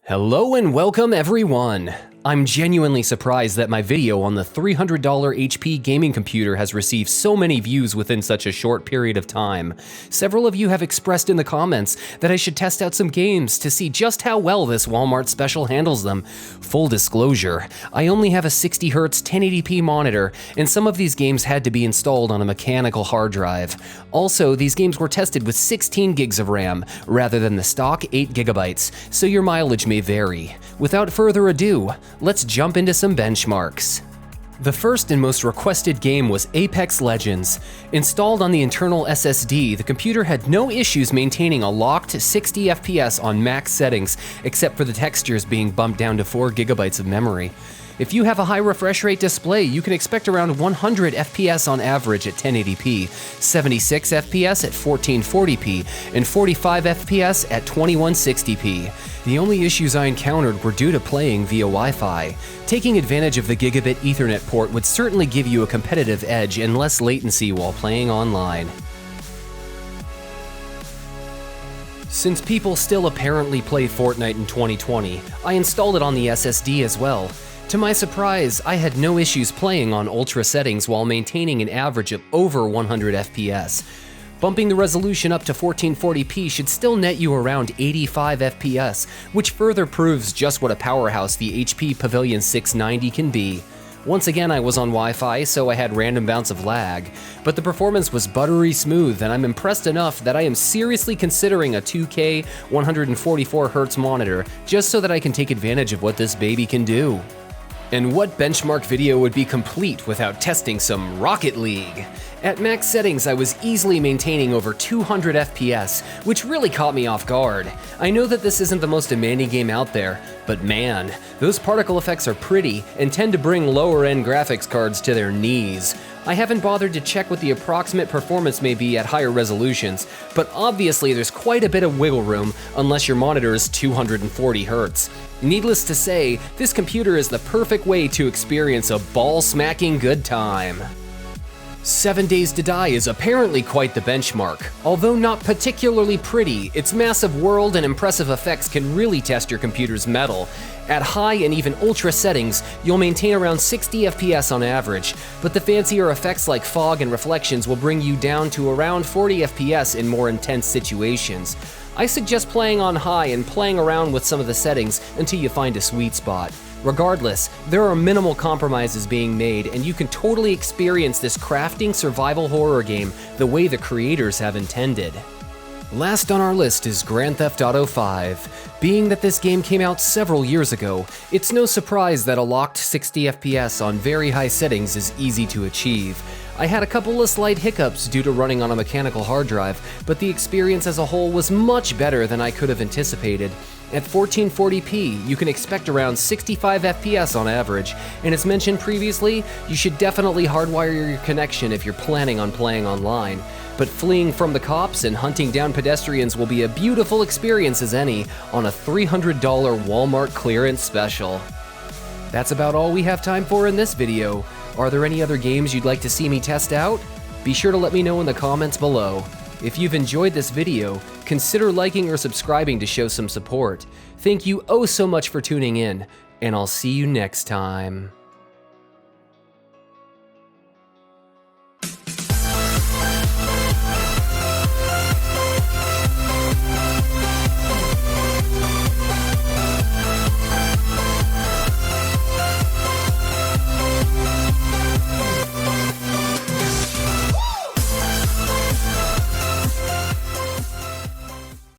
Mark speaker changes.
Speaker 1: Hello and welcome everyone! I'm genuinely surprised that my video on the $300 HP gaming computer has received so many views within such a short period of time. Several of you have expressed in the comments that I should test out some games to see just how well this Wal-Mart special handles them. Full disclosure, I only have a 60Hz 1080p monitor, and some of these games had to be installed on a mechanical hard drive. Also, these games were tested with 16 gigs of RAM, rather than the stock 8 gigabytes, so your mileage may vary. Without further ado, let's jump into some benchmarks. The first and most requested game was Apex Legends. Installed on the internal SSD, the computer had no issues maintaining a locked 60 FPS on max settings, except for the textures being bumped down to 4 gigabytes of memory. If you have a high refresh rate display, you can expect around 100 FPS on average at 1080p, 76 FPS at 1440p, and 45 FPS at 2160p. The only issues I encountered were due to playing via Wi-Fi. Taking advantage of the gigabit Ethernet port would certainly give you a competitive edge and less latency while playing online. Since people still apparently play Fortnite in 2020, I installed it on the SSD as well. To my surprise, I had no issues playing on ultra settings while maintaining an average of over 100 FPS. Bumping the resolution up to 1440p should still net you around 85 FPS, which further proves just what a powerhouse the HP Pavilion 690 can be. Once again, I was on Wi-Fi, so I had random bouts of lag, but the performance was buttery smooth, and I'm impressed enough that I am seriously considering a 2K 144Hz monitor just so that I can take advantage of what this baby can do. And what benchmark video would be complete without testing some Rocket League? At max settings, I was easily maintaining over 200 FPS, which really caught me off guard. I know that this isn't the most demanding game out there, but man, those particle effects are pretty and tend to bring lower-end graphics cards to their knees. I haven't bothered to check what the approximate performance may be at higher resolutions, but obviously there's quite a bit of wiggle room unless your monitor is 240 Hz. Needless to say, this computer is the perfect way to experience a ball-smacking good time. 7 Days to Die is apparently quite the benchmark. Although not particularly pretty, its massive world and impressive effects can really test your computer's mettle. At high and even ultra settings, you'll maintain around 60 FPS on average, but the fancier effects like fog and reflections will bring you down to around 40 FPS in more intense situations. I suggest playing on high and playing around with some of the settings until you find a sweet spot. Regardless, there are minimal compromises being made, and you can totally experience this crafting survival horror game the way the creators have intended. Last on our list is Grand Theft Auto 5. Being that this game came out several years ago, it's no surprise that a locked 60 FPS on very high settings is easy to achieve. I had a couple of slight hiccups due to running on a mechanical hard drive, but the experience as a whole was much better than I could have anticipated. At 1440p, you can expect around 65 FPS on average, and as mentioned previously, you should definitely hardwire your connection if you're planning on playing online. But fleeing from the cops and hunting down pedestrians will be a beautiful experience as any on a $300 Walmart clearance special. That's about all we have time for in this video. Are there any other games you'd like to see me test out? Be sure to let me know in the comments below. If you've enjoyed this video, consider liking or subscribing to show some support. Thank you oh so much for tuning in, and I'll see you next time.